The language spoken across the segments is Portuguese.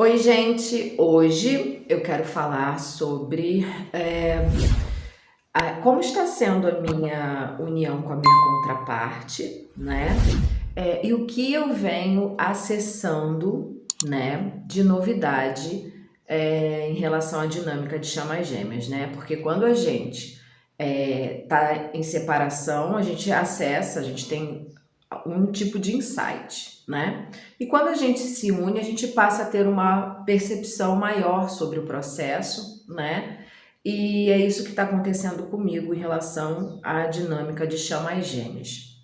Oi, gente! Hoje eu quero falar sobre como está sendo a minha união com a minha contraparte, né? E o que eu venho acessando, né, de novidade em relação à dinâmica de chamas gêmeas, né? Porque quando a gente tá em separação, a gente acessa, a gente tem um tipo de insight, né? E quando a gente se une, a gente passa a ter uma percepção maior sobre o processo, né? E é isso que está acontecendo comigo em relação à dinâmica de chamas gêmeas.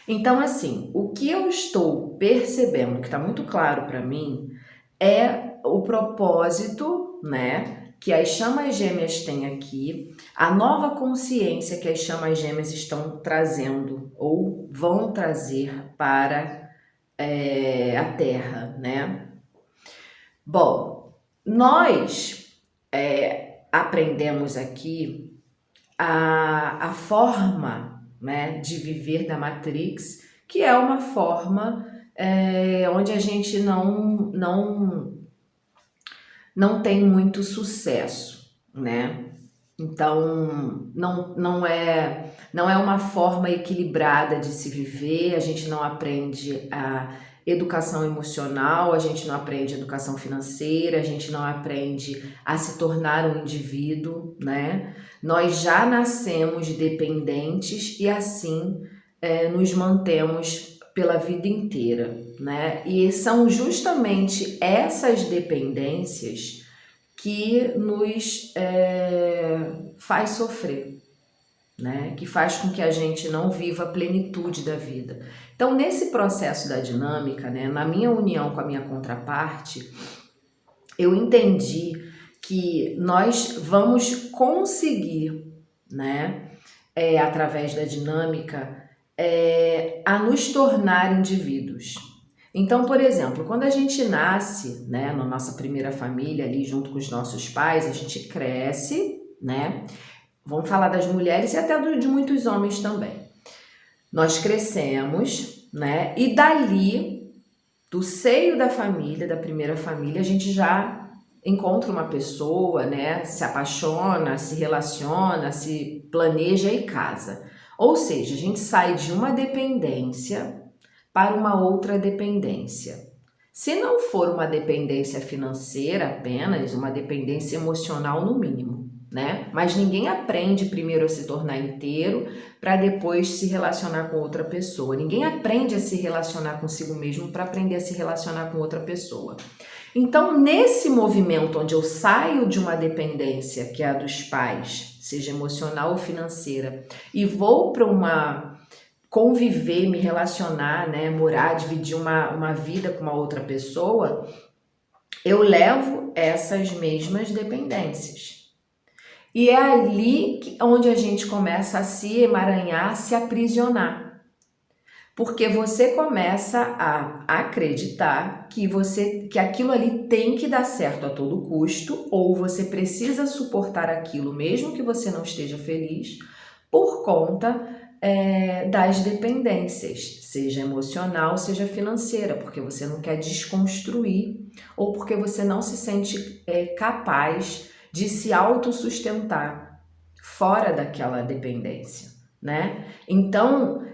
Então, assim, o que eu estou percebendo, que está muito claro para mim, é o propósito, né, que as chamas gêmeas têm aqui, a nova consciência que as chamas gêmeas estão trazendo ou vão trazer para a Terra, né? Bom, nós aprendemos aqui a forma, né, de viver da Matrix, que é uma forma onde a gente não tem muito sucesso, né? Então, não é uma forma equilibrada de se viver, a gente não aprende a educação emocional, a gente não aprende educação financeira, a gente não aprende a se tornar um indivíduo, né? Nós já nascemos dependentes e assim nos mantemos pela vida inteira, né? E são justamente essas dependências que nos faz sofrer, né? Que faz com que a gente não viva a plenitude da vida. Então, nesse processo da dinâmica, né, na minha união com a minha contraparte, eu entendi que nós vamos conseguir, né, através da dinâmica, a nos tornar indivíduos. Então, por exemplo, quando a gente nasce, né, na nossa primeira família ali junto com os nossos pais, a gente cresce, né? Vamos falar das mulheres e até de muitos homens também. Nós crescemos, né? E dali, do seio da família, da primeira família, a gente já encontra uma pessoa, né? Se apaixona, se relaciona, se planeja e casa. Ou seja, a gente sai de uma dependência para uma outra dependência. Se não for uma dependência financeira apenas, uma dependência emocional no mínimo, né? Mas ninguém aprende primeiro a se tornar inteiro para depois se relacionar com outra pessoa. Ninguém aprende a se relacionar consigo mesmo para aprender a se relacionar com outra pessoa. Então, nesse movimento onde eu saio de uma dependência, que é a dos pais, seja emocional ou financeira, e vou para uma conviver, me relacionar, né, morar, dividir uma vida com uma outra pessoa, eu levo essas mesmas dependências. E é ali onde a gente começa a se emaranhar, se aprisionar. Porque você começa a acreditar que aquilo ali tem que dar certo a todo custo, ou você precisa suportar aquilo mesmo que você não esteja feliz, por conta das dependências, seja emocional, seja financeira, porque você não quer desconstruir ou porque você não se sente capaz de se autossustentar fora daquela dependência, né? Então,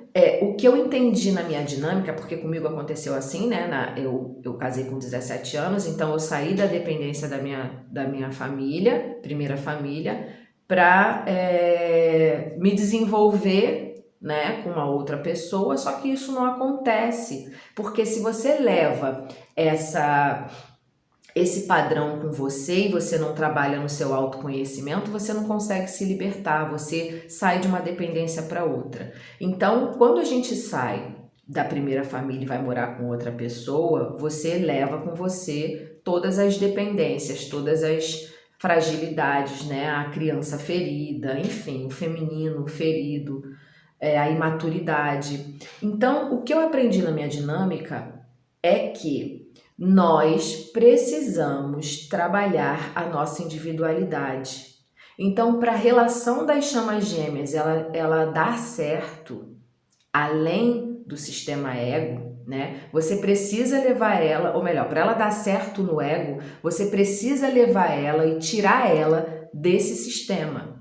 o que eu entendi na minha dinâmica, porque comigo aconteceu assim, né? Eu casei com 17 anos, então eu saí da dependência da minha família, primeira família, para me desenvolver, né, com uma outra pessoa, só que isso não acontece, porque se você leva esse padrão com você e você não trabalha no seu autoconhecimento, você não consegue se libertar, você sai de uma dependência para outra. Então, quando a gente sai da primeira família e vai morar com outra pessoa, você leva com você todas as dependências, todas as fragilidades, né? A criança ferida, enfim, o feminino ferido, a imaturidade. Então, o que eu aprendi na minha dinâmica é que nós precisamos trabalhar a nossa individualidade. Então, para a relação das chamas gêmeas ela dar certo, além do sistema ego, né? Você precisa levar ela, ou melhor, para ela dar certo no ego, você precisa levar ela e tirar ela desse sistema.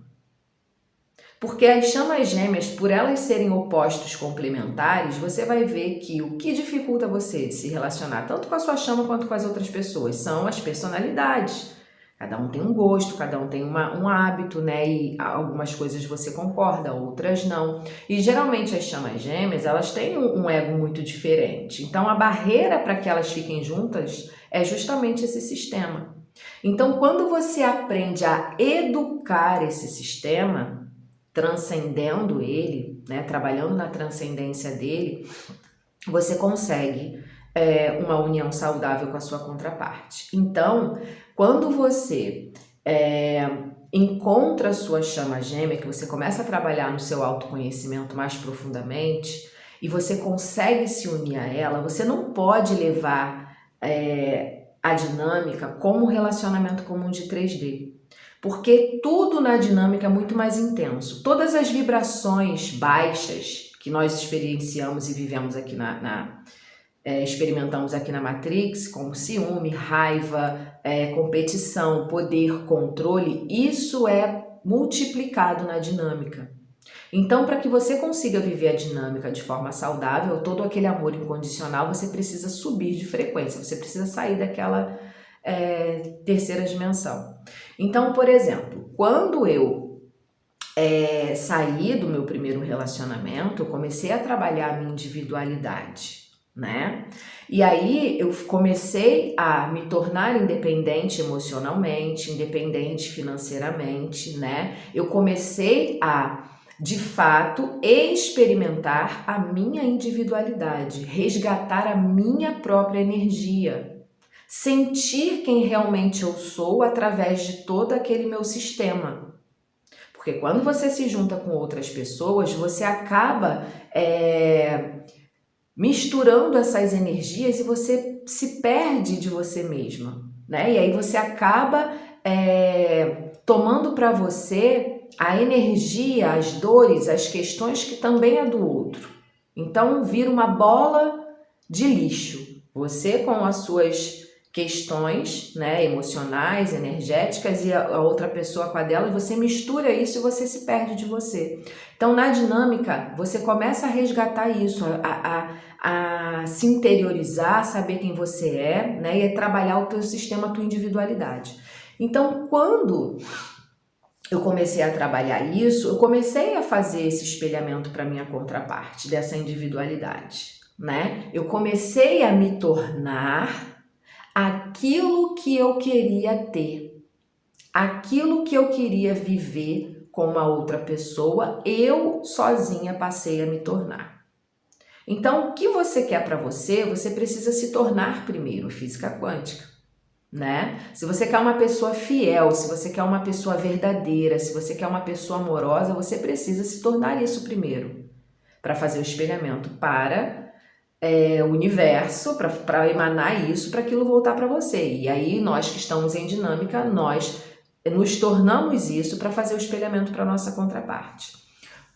Porque as chamas gêmeas, por elas serem opostos complementares, você vai ver que o que dificulta você de se relacionar tanto com a sua chama quanto com as outras pessoas são as personalidades. Cada um tem um gosto, cada um tem um hábito, né? E algumas coisas você concorda, outras não. E geralmente as chamas gêmeas, elas têm um ego muito diferente. Então a barreira para que elas fiquem juntas é justamente esse sistema. Então quando você aprende a educar esse sistema, transcendendo ele, né? Trabalhando na transcendência dele, você consegue uma união saudável com a sua contraparte. Então, quando você encontra a sua chama gêmea, que você começa a trabalhar no seu autoconhecimento mais profundamente e você consegue se unir a ela, você não pode levar a dinâmica como um relacionamento comum de 3D. Porque tudo na dinâmica é muito mais intenso. Todas as vibrações baixas que nós experienciamos e vivemos aqui experimentamos aqui na Matrix, como ciúme, raiva, competição, poder, controle, isso é multiplicado na dinâmica. Então, para que você consiga viver a dinâmica de forma saudável, todo aquele amor incondicional, você precisa subir de frequência, você precisa sair daquela terceira dimensão. Então, por exemplo, quando eu saí do meu primeiro relacionamento, eu comecei a trabalhar a minha individualidade, né? E aí eu comecei a me tornar independente emocionalmente, independente financeiramente, né? Eu comecei a, de fato, experimentar a minha individualidade, resgatar a minha própria energia. Sentir quem realmente eu sou através de todo aquele meu sistema. Porque quando você se junta com outras pessoas, você acaba misturando essas energias e você se perde de você mesma, né? E aí você acaba tomando para você a energia, as dores, as questões que também é do outro. Então vira uma bola de lixo. Você com as suas questões, né, emocionais, energéticas e a outra pessoa com a dela, você mistura isso e você se perde de você. Então, na dinâmica, você começa a resgatar isso, a se interiorizar, saber quem você é, né, e a trabalhar o teu sistema, a tua individualidade. Então, quando eu comecei a trabalhar isso, eu comecei a fazer esse espelhamento para minha contraparte dessa individualidade, né? Eu comecei a me tornar aquilo que eu queria ter, aquilo que eu queria viver com uma outra pessoa, eu sozinha passei a me tornar. Então, o que você quer para você, você precisa se tornar primeiro, física quântica, né? Se você quer uma pessoa fiel, se você quer uma pessoa verdadeira, se você quer uma pessoa amorosa, você precisa se tornar isso primeiro, para fazer o espelhamento para o universo, para emanar isso, para aquilo voltar para você. E aí nós que estamos em dinâmica, nós nos tornamos isso para fazer o espelhamento para a nossa contraparte.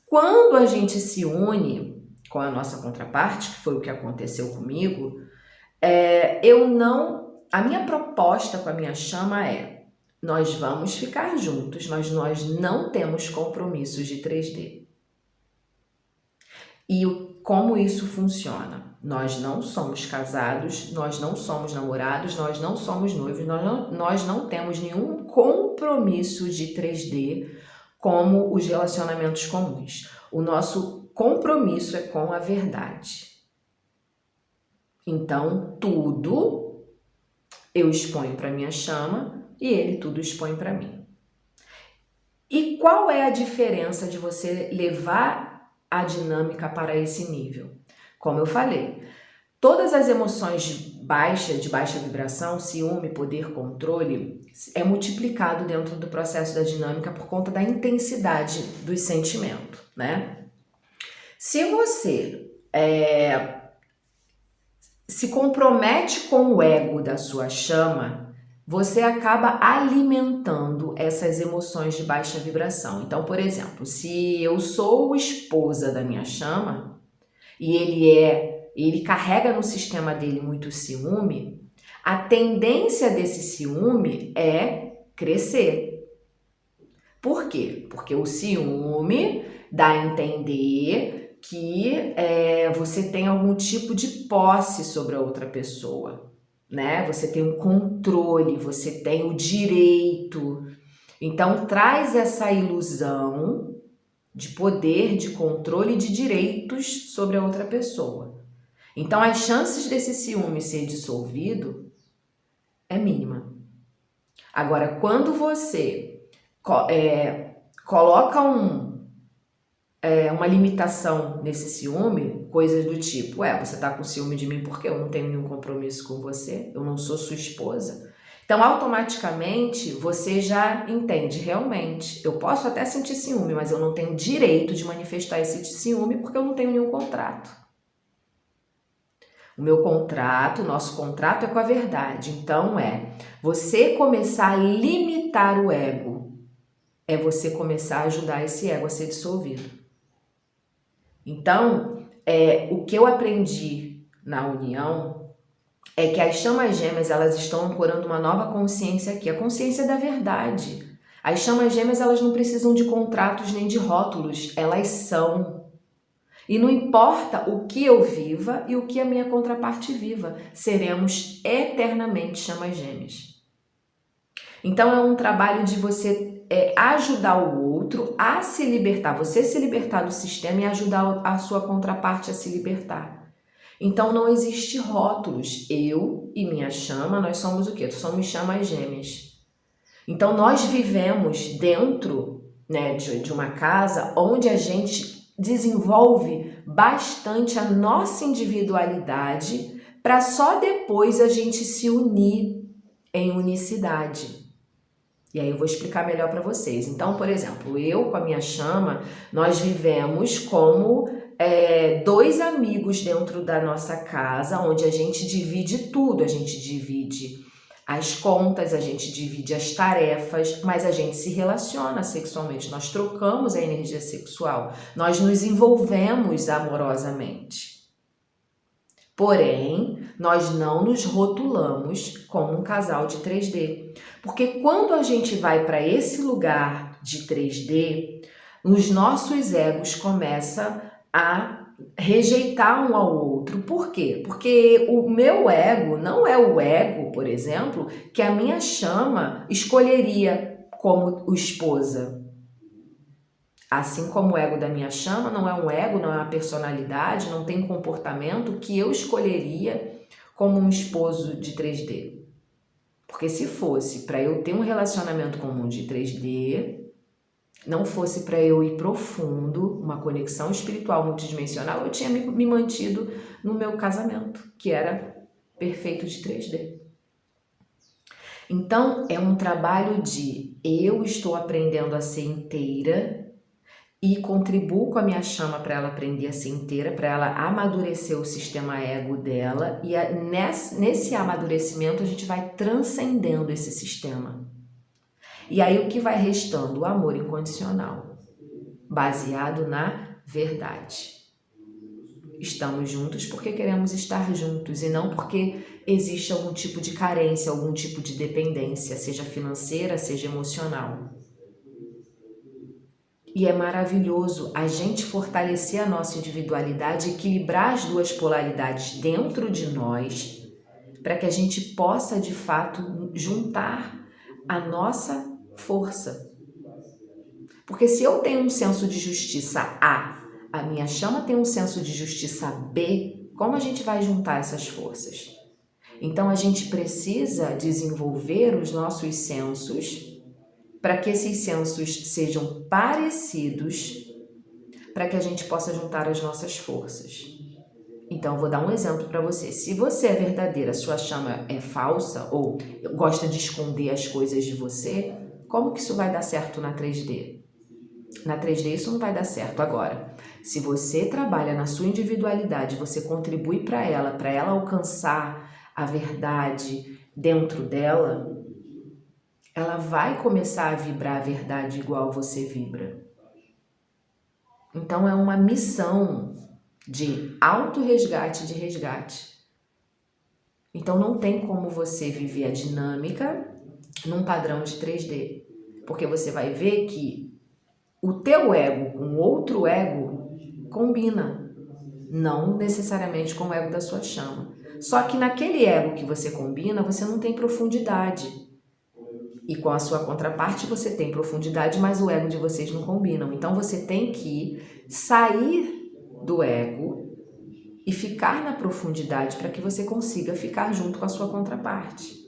Quando a gente se une com a nossa contraparte, que foi o que aconteceu comigo, a minha proposta com a minha chama é: nós vamos ficar juntos, mas nós não temos compromissos de 3D. E como isso funciona? Nós não somos casados, nós não somos namorados, nós não somos noivos, nós não temos nenhum compromisso de 3D como os relacionamentos comuns. O nosso compromisso é com a verdade. Então, tudo eu exponho para minha chama e ele tudo expõe para mim. E qual é a diferença de você levar a dinâmica para esse nível? Como eu falei, todas as emoções de baixa vibração, ciúme, poder, controle, é multiplicado dentro do processo da dinâmica por conta da intensidade do sentimento, né? Se você se compromete com o ego da sua chama, você acaba alimentando essas emoções de baixa vibração. Então, por exemplo, se eu sou esposa da minha chama e ele é ele carrega no sistema dele muito ciúme, a tendência desse ciúme é crescer. Por quê? Porque o ciúme dá a entender que você tem algum tipo de posse sobre a outra pessoa, né? Você tem um controle, você tem o direito. Então traz essa ilusão de poder, de controle e de direitos sobre a outra pessoa. Então as chances desse ciúme ser dissolvido é mínima. Agora, quando você coloca uma limitação nesse ciúme, coisas do tipo, você tá com ciúme de mim porque eu não tenho nenhum compromisso com você, eu não sou sua esposa. Então, automaticamente, você já entende, realmente, eu posso até sentir ciúme, mas eu não tenho direito de manifestar esse ciúme porque eu não tenho nenhum contrato. O meu contrato, o nosso contrato é com a verdade. Então, você começar a limitar o ego, é você começar a ajudar esse ego a ser dissolvido. Então, o que eu aprendi na união é que as chamas gêmeas, elas estão ancorando uma nova consciência aqui, a consciência da verdade. As chamas gêmeas, elas não precisam de contratos nem de rótulos, elas são. E não importa o que eu viva e o que a minha contraparte viva, seremos eternamente chamas gêmeas. Então é um trabalho de você ajudar o outro a se libertar, você se libertar do sistema e ajudar a sua contraparte a se libertar. Então não existe rótulos. Eu e minha chama, nós somos o quê? Somos chamas gêmeas. Então nós vivemos dentro, né, de uma casa onde a gente desenvolve bastante a nossa individualidade para só depois a gente se unir em unicidade. E aí eu vou explicar melhor para vocês. Então, por exemplo, eu com a minha chama, nós vivemos como dois amigos dentro da nossa casa, onde a gente divide tudo, a gente divide as contas, a gente divide as tarefas, mas a gente se relaciona sexualmente, nós trocamos a energia sexual, nós nos envolvemos amorosamente. Porém, nós não nos rotulamos como um casal de 3D. Porque quando a gente vai para esse lugar de 3D, os nossos egos começam a rejeitar um ao outro. Por quê? Porque o meu ego não é o ego, por exemplo, que a minha chama escolheria como esposa. Assim como o ego da minha chama não é um ego, não é uma personalidade, não tem comportamento que eu escolheria como um esposo de 3D. Porque se fosse para eu ter um relacionamento comum de 3D, não fosse para eu ir profundo, uma conexão espiritual multidimensional, eu tinha me mantido no meu casamento, que era perfeito de 3D. Então, é um trabalho de eu estou aprendendo a ser inteira e contribuo com a minha chama para ela aprender a ser inteira, para ela amadurecer o sistema ego dela, e nesse amadurecimento a gente vai transcendendo esse sistema. E aí o que vai restando? O amor incondicional, baseado na verdade. Estamos juntos porque queremos estar juntos e não porque existe algum tipo de carência, algum tipo de dependência, seja financeira, seja emocional. E é maravilhoso a gente fortalecer a nossa individualidade, equilibrar as duas polaridades dentro de nós, para que a gente possa, de fato, juntar a nossa força. Porque se eu tenho um senso de justiça a minha chama tem um senso de justiça B, como a gente vai juntar essas forças? Então a gente precisa desenvolver os nossos sensos para que esses sensos sejam parecidos, para que a gente possa juntar as nossas forças. Então, vou dar um exemplo para você. Se você é verdadeira, sua chama é falsa ou gosta de esconder as coisas de você, como que isso vai dar certo na 3D? Na 3D isso não vai dar certo. Agora, se você trabalha na sua individualidade, você contribui para ela alcançar a verdade dentro dela, ela vai começar a vibrar a verdade igual você vibra. Então é uma missão de auto-resgate, de resgate. Então não tem como você viver a dinâmica num padrão de 3D, porque você vai ver que o teu ego com outro ego combina, não necessariamente com o ego da sua chama. Só que naquele ego que você combina, você não tem profundidade. E com a sua contraparte você tem profundidade, mas o ego de vocês não combinam. Então você tem que sair do ego e ficar na profundidade para que você consiga ficar junto com a sua contraparte.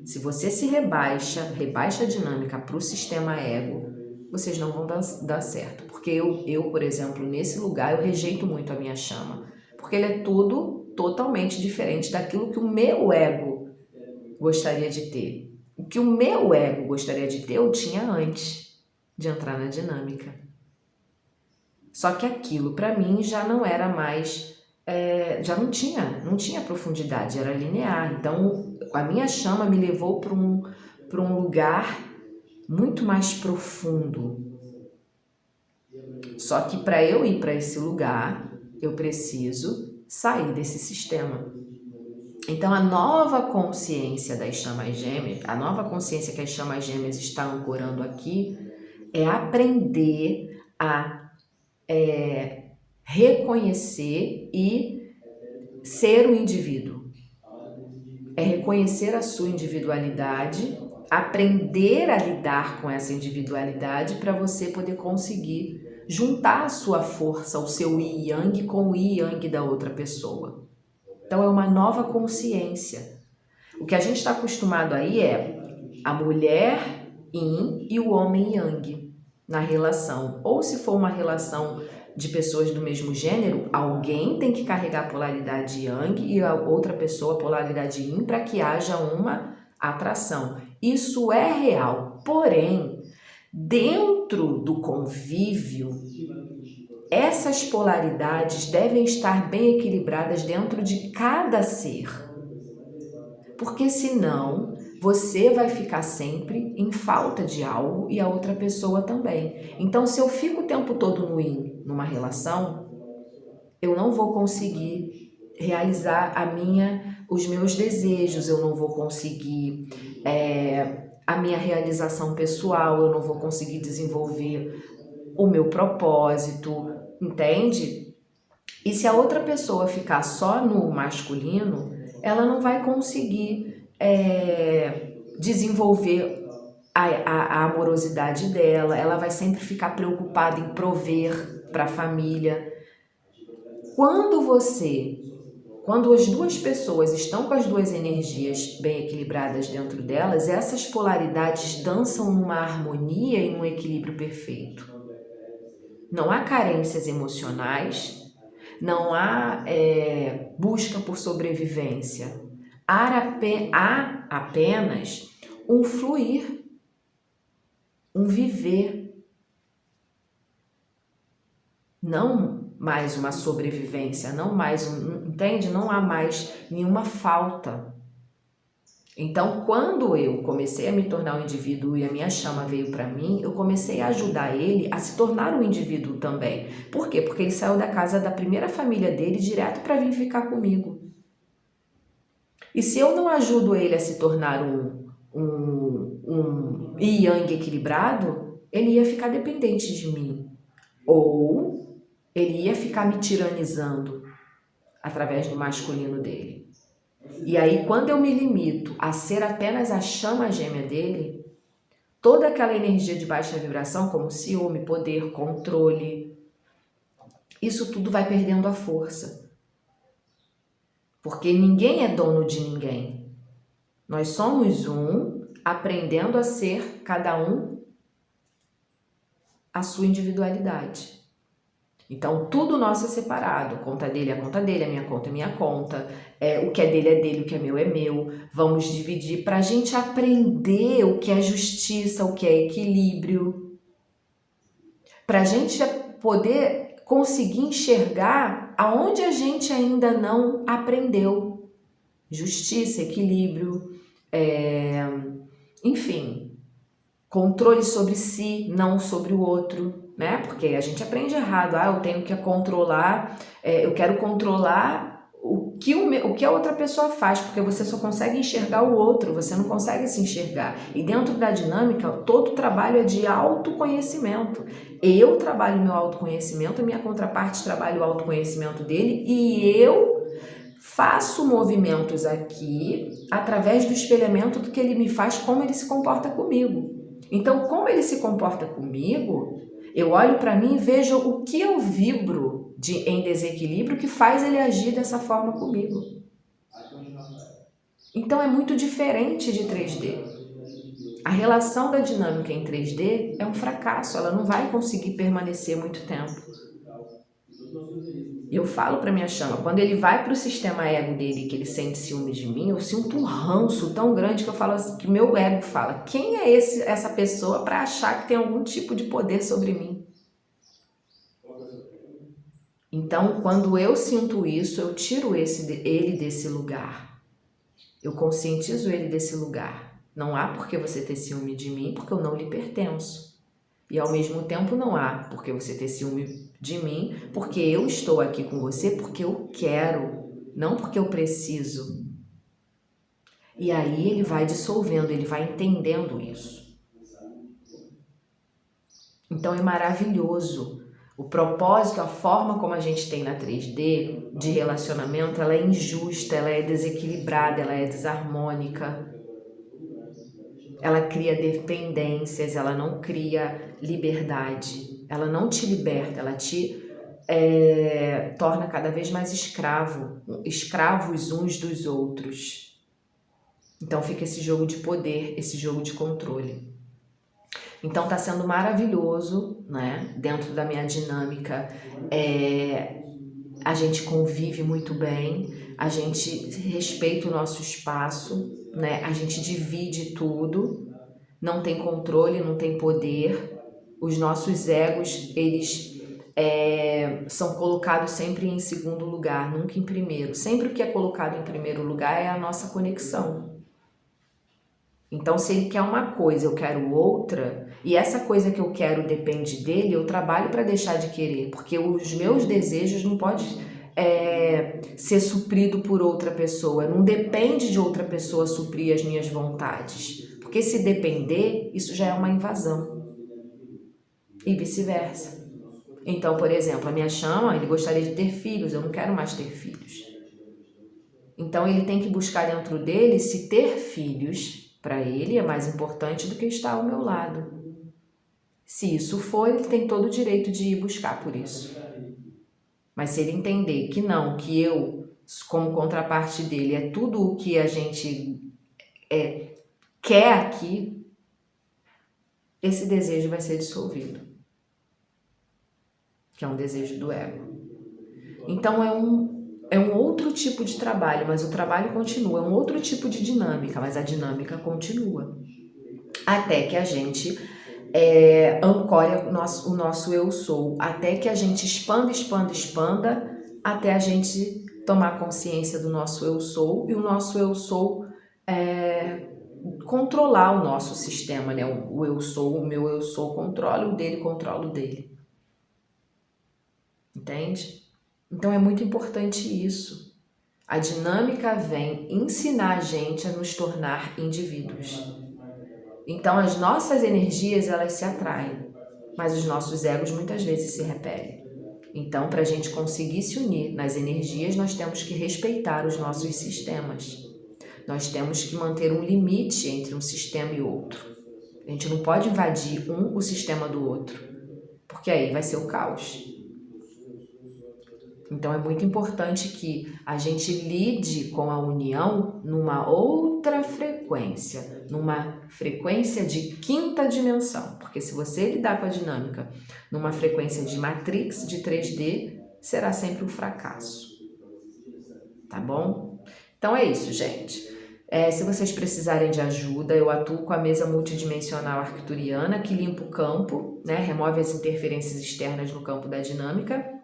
Se você se rebaixa a dinâmica para o sistema ego, vocês não vão dar certo. Porque eu, por exemplo, nesse lugar, eu rejeito muito a minha chama. Porque ele é tudo totalmente diferente daquilo que o meu ego gostaria de ter. O que o meu ego gostaria de ter, eu tinha antes de entrar na dinâmica. Só que aquilo, para mim, já não era mais... já não tinha profundidade, era linear. Então, a minha chama me levou para um lugar muito mais profundo. Só que para eu ir para esse lugar, eu preciso sair desse sistema. Então, a nova consciência das chamas gêmeas, a nova consciência que as chamas gêmeas estão ancorando aqui, é aprender a reconhecer e ser o indivíduo. É reconhecer a sua individualidade, aprender a lidar com essa individualidade para você poder conseguir juntar a sua força, o seu yin e yang com o yin e yang da outra pessoa. Então é uma nova consciência. O que a gente está acostumado aí é a mulher yin e o homem yang na relação. Ou se for uma relação de pessoas do mesmo gênero, alguém tem que carregar a polaridade yang e a outra pessoa a polaridade yin para que haja uma atração. Isso é real, porém, dentro do convívio, essas polaridades devem estar bem equilibradas dentro de cada ser. Porque senão você vai ficar sempre em falta de algo e a outra pessoa também. Então, se eu fico o tempo todo no yin, numa relação, eu não vou conseguir realizar os meus desejos, eu não vou conseguir a minha realização pessoal, eu não vou conseguir desenvolver o meu propósito, entende? E se a outra pessoa ficar só no masculino, ela não vai conseguir desenvolver a amorosidade dela, ela vai sempre ficar preocupada em prover para a família. Quando as duas pessoas estão com as duas energias bem equilibradas dentro delas, essas polaridades dançam numa harmonia e num equilíbrio perfeito. Não há carências emocionais, não há busca por sobrevivência. Há apenas um fluir, um viver. Não mais uma sobrevivência, não mais entende? Não há mais nenhuma falta. Então, quando eu comecei a me tornar um indivíduo e a minha chama veio para mim, eu comecei a ajudar ele a se tornar um indivíduo também. Por quê? Porque ele saiu da casa da primeira família dele direto para vir ficar comigo. E se eu não ajudo ele a se tornar um yin yang equilibrado, ele ia ficar dependente de mim. Ou ele ia ficar me tiranizando através do masculino dele. E aí, quando eu me limito a ser apenas a chama gêmea dele, toda aquela energia de baixa vibração, como ciúme, poder, controle, isso tudo vai perdendo a força. Porque ninguém é dono de ninguém. Nós somos um, aprendendo a ser cada um a sua individualidade. Então, tudo nosso é separado. A conta dele é a conta dele, a minha conta é minha conta. O que é dele, o que é meu. Vamos dividir para a gente aprender o que é justiça, o que é equilíbrio. Para a gente poder conseguir enxergar aonde a gente ainda não aprendeu. Justiça, equilíbrio, enfim, controle sobre si, não sobre o outro. né? Porque a gente aprende errado. Ah, eu tenho que controlar, eu quero controlar o que a outra pessoa faz, porque você só consegue enxergar o outro, você não consegue se enxergar. E dentro da dinâmica, todo trabalho é de autoconhecimento. Eu trabalho meu autoconhecimento, a minha contraparte trabalha o autoconhecimento dele, e eu faço movimentos aqui através do espelhamento do que ele me faz, como ele se comporta comigo. Então, como ele se comporta comigo, eu olho para mim e vejo o que eu vibro em desequilíbrio que faz ele agir dessa forma comigo. Então, é muito diferente de 3D. A relação da dinâmica em 3D é um fracasso, ela não vai conseguir permanecer muito tempo. E eu falo para minha chama, quando ele vai para o sistema ego dele, que ele sente ciúme de mim, eu sinto um ranço tão grande que eu falo assim, que meu ego fala, quem é essa pessoa para achar que tem algum tipo de poder sobre mim? Então, quando eu sinto isso, eu tiro ele desse lugar. Eu conscientizo ele desse lugar. Não há por que você ter ciúme de mim, porque eu não lhe pertenço. E ao mesmo tempo não há por que você ter ciúme de mim, porque eu estou aqui com você porque eu quero, não porque eu preciso. E aí ele vai dissolvendo, ele vai entendendo isso. Então é maravilhoso. O propósito, a forma como a gente tem na 3D de relacionamento, ela é injusta, ela é desequilibrada, ela é desarmônica. Ela cria dependências, ela não cria liberdade, ela não te liberta, ela te torna cada vez mais escravos uns dos outros. Então fica esse jogo de poder, esse jogo de controle. Então tá sendo maravilhoso, né? Dentro da minha dinâmica, a gente convive muito bem, a gente respeita o nosso espaço, né? A gente divide tudo, não tem controle, não tem poder. Os nossos egos, eles são colocados sempre em segundo lugar, nunca em primeiro. Sempre o que é colocado em primeiro lugar é a nossa conexão. Então, se ele quer uma coisa, eu quero outra, e essa coisa que eu quero depende dele, eu trabalho para deixar de querer, porque os meus desejos não podem ser suprido por outra pessoa, não depende de outra pessoa suprir as minhas vontades, porque se depender, isso já é uma invasão, e vice-versa. Então, por exemplo, a minha chama, ele gostaria de ter filhos, eu não quero mais ter filhos. Então, ele tem que buscar dentro dele se ter filhos para ele é mais importante do que estar ao meu lado. Se isso for, ele tem todo o direito de ir buscar por isso. Mas se ele entender que não, que eu, como contraparte dele, é tudo o que a gente quer aqui, esse desejo vai ser dissolvido. Que é um desejo do ego. Então é um outro tipo de trabalho, mas o trabalho continua. É um outro tipo de dinâmica, mas a dinâmica continua. Até que a gente ancore o nosso eu sou. Até que a gente expanda, até a gente tomar consciência do nosso eu sou. E o nosso eu sou controlar o nosso sistema, né? O eu sou, o meu eu sou controla o dele, controla o dele. Entende? Então é muito importante isso. A dinâmica vem ensinar a gente a nos tornar indivíduos. Então as nossas energias elas se atraem, mas os nossos egos muitas vezes se repelem. Então para a gente conseguir se unir nas energias, nós temos que respeitar os nossos sistemas. Nós temos que manter um limite entre um sistema e outro. A gente não pode invadir o sistema do outro, porque aí vai ser o caos. Então é muito importante que a gente lide com a união numa outra frequência, numa frequência de quinta dimensão, porque se você lidar com a dinâmica numa frequência de Matrix, de 3D, será sempre um fracasso, tá bom? Então é isso, gente. Se vocês precisarem de ajuda, eu atuo com a mesa multidimensional arcturiana, que limpa o campo, né? Remove as interferências externas no campo da dinâmica,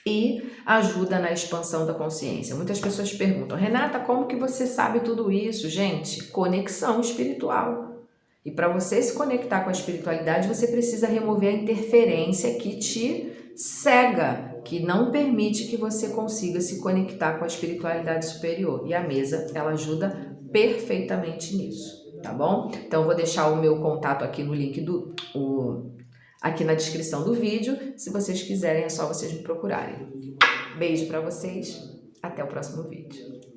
e ajuda na expansão da consciência. Muitas pessoas perguntam, Renata, como que você sabe tudo isso? Gente, conexão espiritual. E para você se conectar com a espiritualidade, você precisa remover a interferência que te cega, que não permite que você consiga se conectar com a espiritualidade superior. E a mesa, ela ajuda perfeitamente nisso, tá bom? Então, eu vou deixar o meu contato aqui no link aqui na descrição do vídeo. Se vocês quiserem, é só vocês me procurarem. Beijo para vocês, até o próximo vídeo.